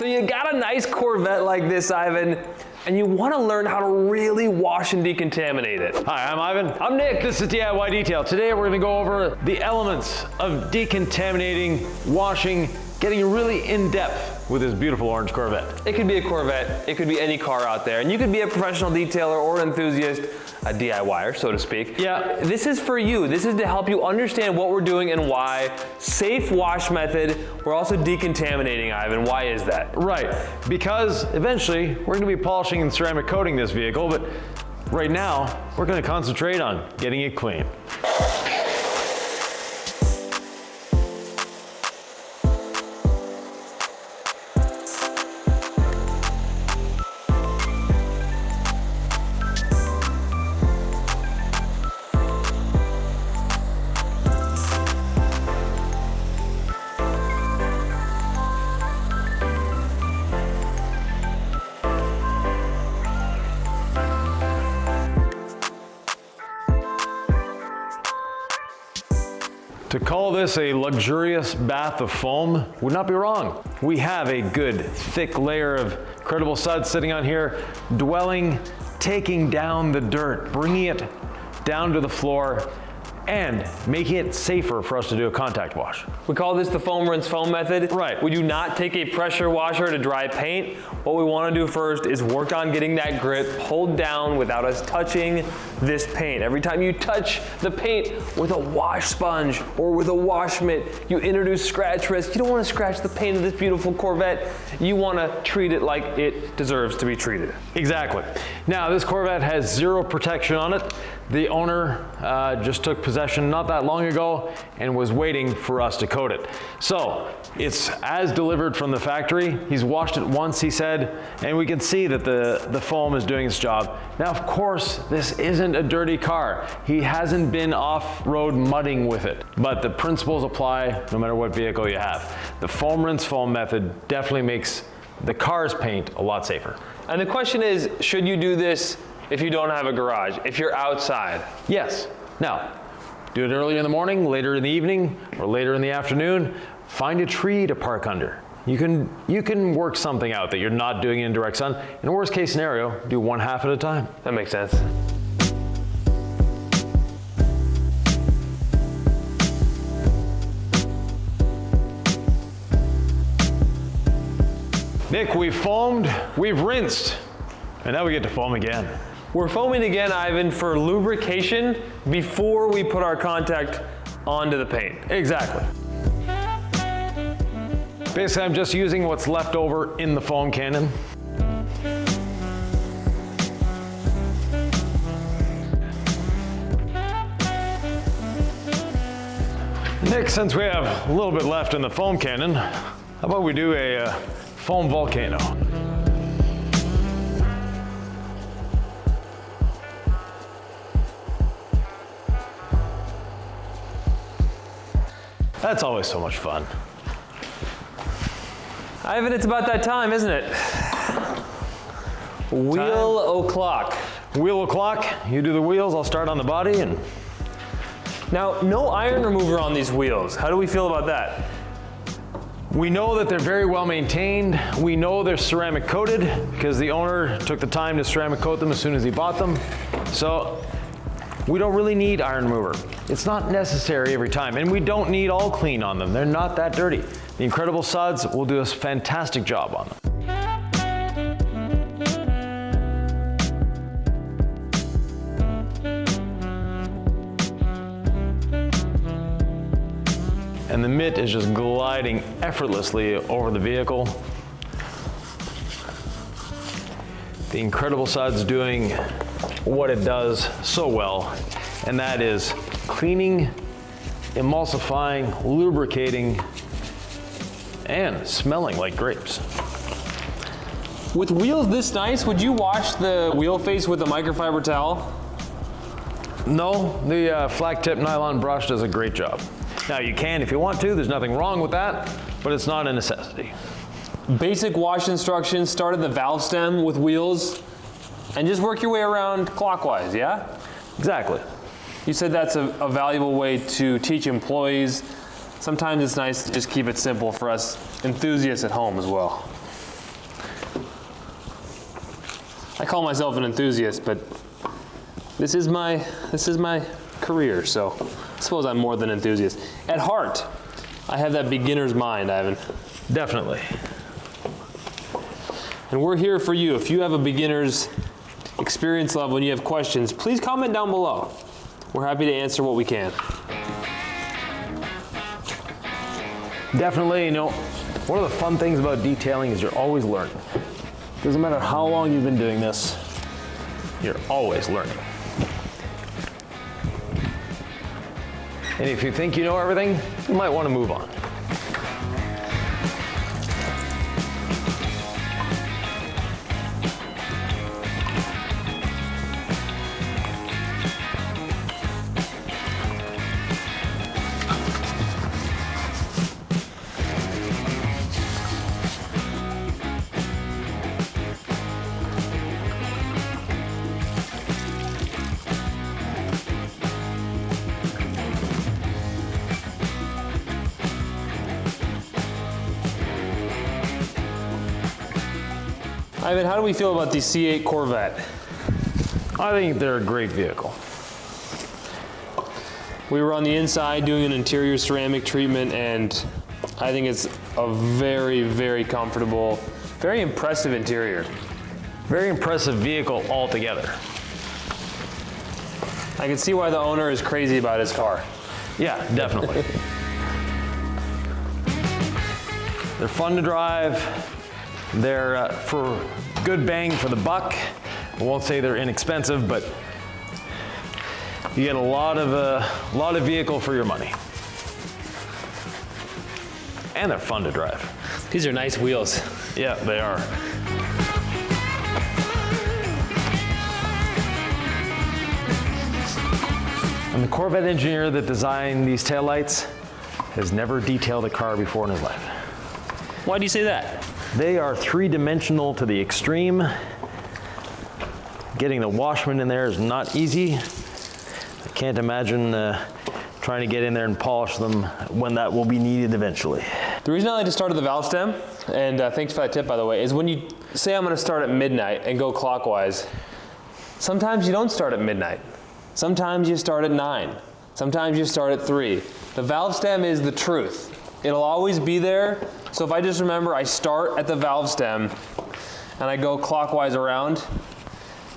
So you got a nice Corvette like this, Ivan, and you want to learn how to really wash and decontaminate it. Hi, I'm Ivan. I'm Nick. This is DIY Detail. Today we're going to go over the elements of decontaminating, washing, getting really in-depth with this beautiful orange Corvette. It could be a Corvette, it could be any car out there, and you could be a professional detailer or enthusiast, a DIYer, so to speak. Yeah. This is for you. This is to help you understand what we're doing and why. Safe wash method. We're also decontaminating, Ivan. Why is that? Right, because eventually we're going to be polishing and ceramic coating this vehicle, but right now we're going to concentrate on getting it clean. To call this a luxurious bath of foam would not be wrong. We have a good thick layer of credible suds sitting on here, taking down the dirt, bringing it down to the floor, and making it safer for us to do a contact wash. We call this the foam rinse foam method. Right. We do not take a pressure washer to dry paint. What we want to do first is work on getting that grit pulled down without us touching this paint. Every time you touch the paint with a wash sponge or with a wash mitt, you introduce scratch risk. You don't want to scratch the paint of this beautiful Corvette. You want to treat it like it deserves to be treated. Exactly. Now, this Corvette has zero protection on it. The owner just took possession not that long ago and was waiting for us to coat it. So it's as delivered from the factory. He's washed it once, he said, and we can see that the foam is doing its job. Now, of course, this isn't a dirty car. He hasn't been off-road mudding with it, but the principles apply no matter what vehicle you have. The foam rinse foam method definitely makes the car's paint a lot safer. And the question is, should you do this if you don't have a garage, if you're outside? Yes. Now, do it early in the morning, later in the evening, or later in the afternoon. Find a tree to park under. You can work something out that you're not doing it in direct sun. In a worst case scenario, do one half at a time. That makes sense. Nick, we've foamed, we've rinsed, and now we get to foam again. We're foaming again, Ivan, for lubrication before we put our contact onto the paint. Exactly. Basically, I'm just using what's left over in the foam cannon. Nick, since we have a little bit left in the foam cannon, how about we do a foam volcano? That's always so much fun. Ivan, it's about that time, isn't it? Wheel o'clock. Wheel o'clock, you do the wheels, I'll start on the body. And now, no iron remover on these wheels. How do we feel about that? we know that they're very well maintained. We know they're ceramic coated because the owner took the time to ceramic coat them as soon as he bought them. So we don't really need iron remover. It's not necessary every time, and we don't need all clean on them. They're not that dirty. The Incredible Suds will do a fantastic job on them. And the mitt is just gliding effortlessly over the vehicle. The Incredible Suds doing what it does so well, and that is cleaning, emulsifying, lubricating, and smelling like grapes. With wheels this nice, would you wash the wheel face with a microfiber towel? No, the flat tip nylon brush does a great job. Now you can if you want to, there's nothing wrong with that, but it's not a necessity. Basic wash instructions, start at the valve stem with wheels, and just work your way around clockwise, yeah? Exactly. You said that's a valuable way to teach employees. Sometimes it's nice to just keep it simple for us enthusiasts at home as well. I call myself an enthusiast, but this is my career, so I suppose I'm more than enthusiast. At heart, I have that beginner's mind, Yvan. Definitely. And we're here for you. If you have a beginner's experience level and you have questions, please comment down below. We're happy to answer what we can. Definitely, you know, one of the fun things about detailing is you're always learning. Doesn't matter how long you've been doing this, you're always learning. And if you think you know everything, you might want to move on. Yvan, how do we feel about the C8 Corvette? I think they're a great vehicle. We were on the inside doing an interior ceramic treatment, and I think it's a very, very comfortable, very impressive interior. Very impressive vehicle altogether. I can see why the owner is crazy about his car. Yeah, definitely. They're fun to drive. They're for good bang for the buck. I won't say they're inexpensive, but you get a lot of vehicle for your money. And they're fun to drive. These are nice wheels. Yeah, they are. And the Corvette engineer that designed these taillights has never detailed a car before in his life. Why do you say that? They are three-dimensional to the extreme. Getting the washman in there is not easy. I can't imagine trying to get in there and polish them when that will be needed eventually. The reason I like to start at the valve stem, and thanks for that tip by the way, is when you say I'm going to start at midnight and go clockwise, sometimes you don't start at midnight. Sometimes you start at 9. Sometimes you start at 3. The valve stem is the truth. It'll always be there. So if I just remember I start at the valve stem and I go clockwise around,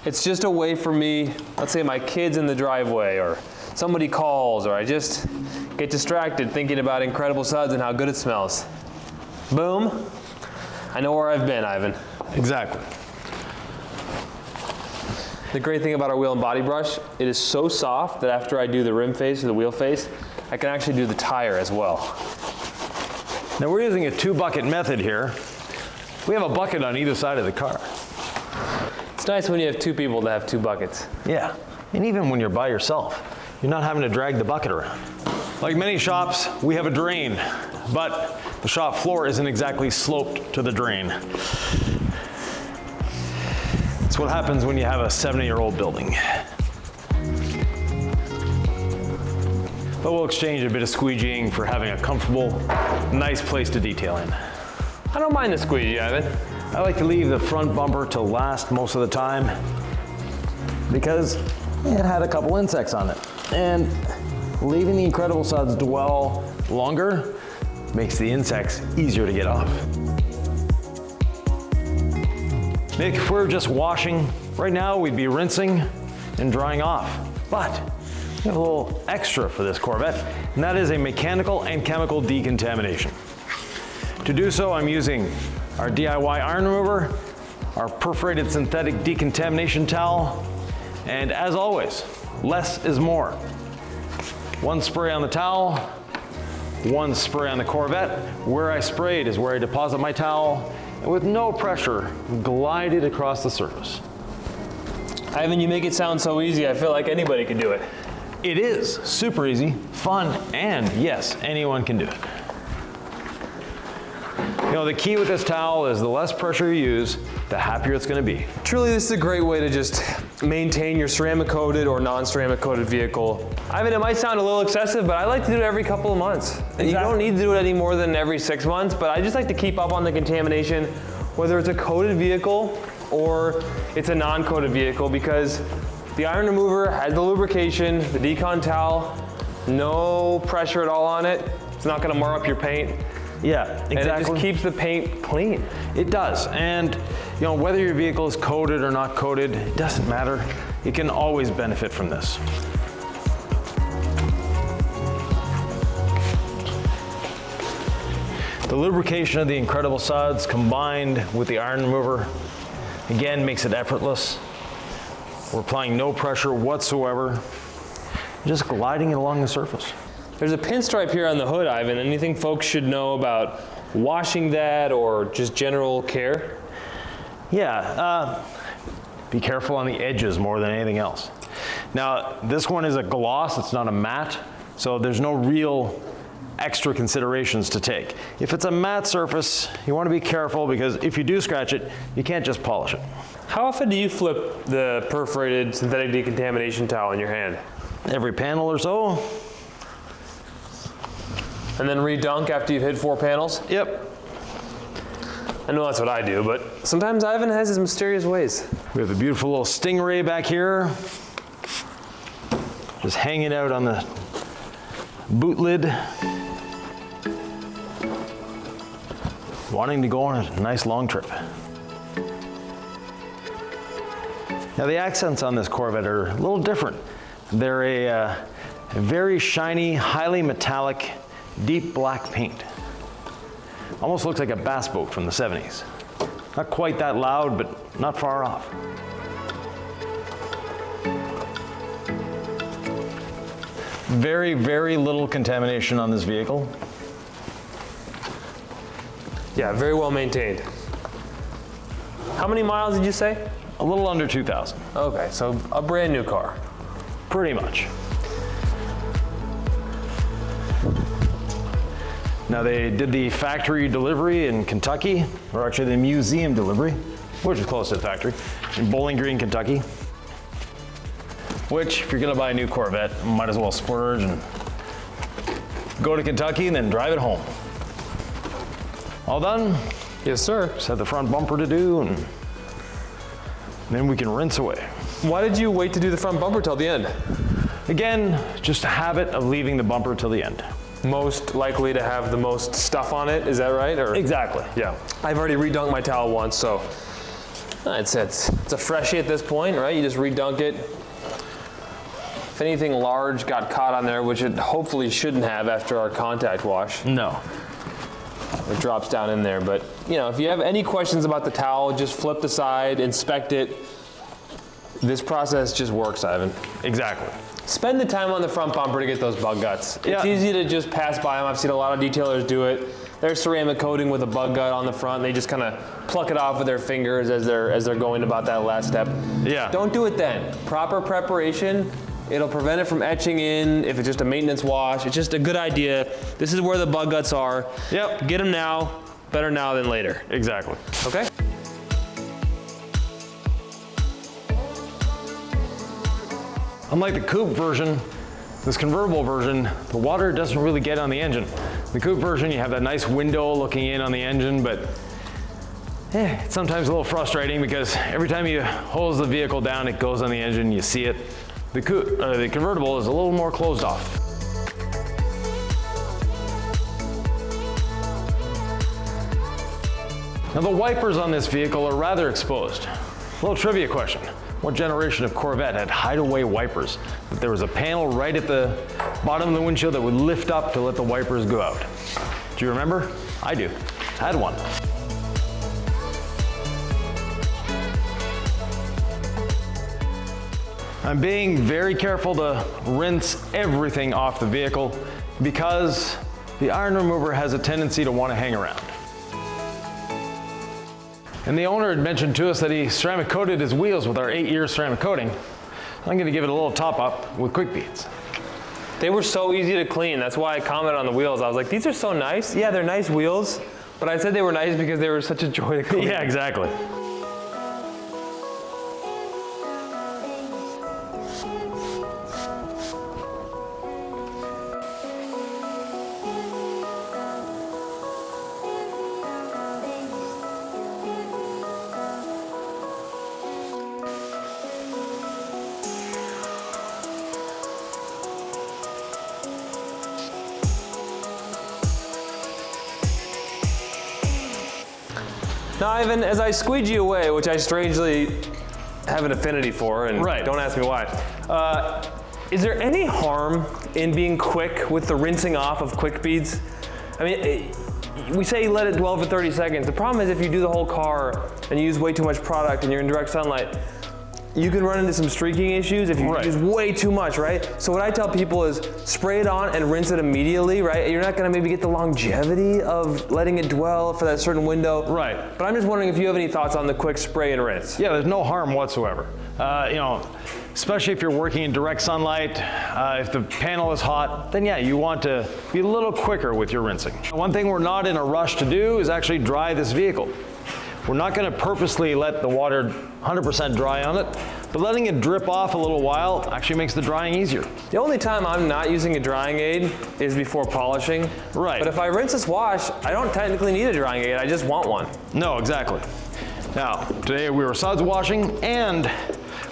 it's just a way for me, let's say my kid's in the driveway or somebody calls or I just get distracted thinking about Incredible Suds and how good it smells. Boom, I know where I've been, Yvan. Exactly. The great thing about our wheel and body brush, it is so soft that after I do the rim face or the wheel face, I can actually do the tire as well. Now we're using a 2-bucket method here. We have a bucket on either side of the car. It's nice when you have 2 people to have 2 buckets. Yeah, and even when you're by yourself, you're not having to drag the bucket around. Like many shops, we have a drain, but the shop floor isn't exactly sloped to the drain. That's what happens when you have a 70-year-old building. But we'll exchange a bit of squeegeeing for having a comfortable, nice place to detail in. I don't mind the squeegee, Yvan. I like to leave the front bumper to last most of the time because it had a couple insects on it. And leaving the Incredible Suds dwell longer makes the insects easier to get off. Nick, if we're just washing, right now we'd be rinsing and drying off. But we have a little extra for this Corvette, and that is a mechanical and chemical decontamination. To do so, I'm using our DIY iron remover, our perforated synthetic decontamination towel, and as always, less is more. 1 spray on the towel, 1 spray on the Corvette. Where I sprayed is where I deposit my towel, and with no pressure, glide it across the surface. Yvan, you make it sound so easy, I feel like anybody can do it. It is super easy, fun, and yes, anyone can do it. You know, the key with this towel is the less pressure you use, the happier it's going to be. Truly, this is a great way to just maintain your ceramic coated or non-ceramic coated vehicle. Yvan, it might sound a little excessive, but I like to do it every couple of months. Exactly. You don't need to do it any more than every 6 months, but I just like to keep up on the contamination, whether it's a coated vehicle or it's a non-coated vehicle, because the iron remover has the lubrication, the decon towel, no pressure at all on it. It's not gonna mar up your paint. Yeah, exactly. And it just keeps the paint clean. It does, and you know, whether your vehicle is coated or not coated, it doesn't matter. You can always benefit from this. The lubrication of the incredible suds combined with the iron remover, again, makes it effortless. We're applying no pressure whatsoever, just gliding it along the surface. There's a pinstripe here on the hood, Ivan. Anything folks should know about washing that or just general care? Yeah, be careful on the edges more than anything else. Now, this one is a gloss, it's not a matte, so there's no real extra considerations to take. If it's a matte surface, you want to be careful, because if you do scratch it, you can't just polish it. How often do you flip the perforated synthetic decontamination towel in your hand? Every panel or so. And then redunk after you've hit 4 panels? Yep. I know that's what I do, but sometimes Ivan has his mysterious ways. We have a beautiful little Stingray back here, just hanging out on the boot lid, wanting to go on a nice long trip. Now the accents on this Corvette are a little different. They're a very shiny, highly metallic, deep black paint. Almost looks like a bass boat from the 70s. Not quite that loud, but not far off. Very, very little contamination on this vehicle. Yeah, very well maintained. How many miles did you say? A little under 2,000. Okay, so a brand new car. Pretty much. Now they did the factory delivery in Kentucky, or actually the museum delivery, which is close to the factory, in Bowling Green, Kentucky. Which, if you're gonna buy a new Corvette, might as well splurge and go to Kentucky and then drive it home. All done? Yes, sir. Just have the front bumper to do, and then we can rinse away. Why did you wait to do the front bumper till the end? Again, just a habit of leaving the bumper till the end. Most likely to have the most stuff on it, is that right? Or? Exactly. Yeah. I've already redunked my towel once, so it's a freshie at this point, right? You just redunk it. If anything large got caught on there, which it hopefully shouldn't have after our contact wash, No. it drops down in there. But you know, if you have any questions about the towel, just flip the side, inspect it. This process just works, Ivan. Exactly. Spend the time on the front bumper to get those bug guts. It's Yeah. easy to just pass by them. I've seen a lot of detailers do it. There's ceramic coating with a bug gut on the front. They just kind of pluck it off with their fingers as they're going about that last step. Yeah. Don't do it then. Proper preparation. It'll prevent it from etching in if it's just a maintenance wash. It's just a good idea. This is where the bug guts are. Yep. Get them now. Better now than later. Exactly. Okay? Unlike the coupe version, this convertible version, the water doesn't really get on the engine. The coupe version, you have that nice window looking in on the engine, but it's sometimes a little frustrating because every time you hose the vehicle down, it goes on the engine, you see it. The convertible is a little more closed off. Now the wipers on this vehicle are rather exposed. A little trivia question. What generation of Corvette had hideaway wipers? That there was a panel right at the bottom of the windshield that would lift up to let the wipers go out. Do you remember? I do. I had one. I'm being very careful to rinse everything off the vehicle because the iron remover has a tendency to want to hang around. And the owner had mentioned to us that he ceramic coated his wheels with our 8-year ceramic coating. I'm going to give it a little top up with quick beads. They were so easy to clean. That's why I commented on the wheels. I was like, these are so nice. Yeah, they're nice wheels, but I said they were nice because they were such a joy to clean. Yeah, exactly. Now, Ivan, as I squeegee away, which I strangely have an affinity for, and don't ask me why, is there any harm in being quick with the rinsing off of quick beads? I mean, we say let it dwell for 30 seconds. The problem is if you do the whole car and you use way too much product and you're in direct sunlight, you can run into some streaking issues if you use way too much, right? So what I tell people is spray it on and rinse it immediately, right? You're not gonna maybe get the longevity of letting it dwell for that certain window. Right. But I'm just wondering if you have any thoughts on the quick spray and rinse. Yeah, there's no harm whatsoever. You know, especially if you're working in direct sunlight, if the panel is hot, then yeah, you want to be a little quicker with your rinsing. One thing we're not in a rush to do is actually dry this vehicle. We're not going to purposely let the water 100% dry on it, but letting it drip off a little while actually makes the drying easier. The only time I'm not using a drying aid is before polishing. Right. But if I rinse this wash, I don't technically need a drying aid, I just want one. No, exactly. Now, today we were suds washing and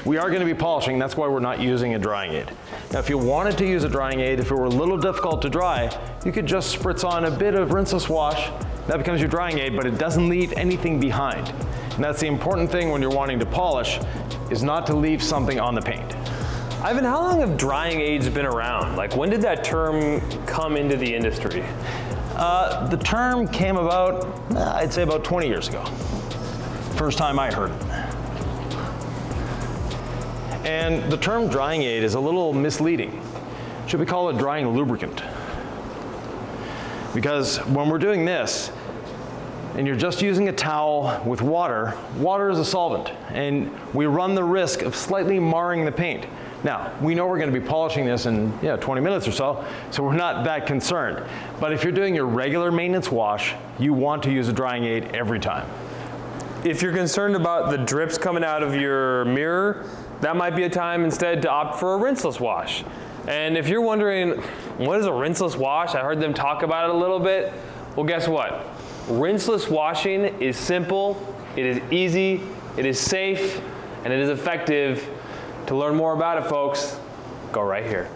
we are going to be polishing, that's why we're not using a drying aid. Now, if you wanted to use a drying aid, if it were a little difficult to dry, you could just spritz on a bit of rinseless wash. That becomes your drying aid, but it doesn't leave anything behind. And that's the important thing when you're wanting to polish, is not to leave something on the paint. Ivan, how long have drying aids been around? Like, when did that term come into the industry? The term came about, I'd say about 20 years ago. First time I heard it. And the term drying aid is a little misleading. Should we call it drying lubricant? Because when we're doing this, and you're just using a towel with water, water is a solvent, and we run the risk of slightly marring the paint. Now, we know we're going to be polishing this in 20 minutes or so we're not that concerned. But if you're doing your regular maintenance wash, you want to use a drying aid every time. If you're concerned about the drips coming out of your mirror, that might be a time instead to opt for a rinseless wash. And if you're wondering, what is a rinseless wash? I heard them talk about it a little bit. Well, guess what? Rinseless washing is simple, it is easy, it is safe, and it is effective. To learn more about it, folks, go right here.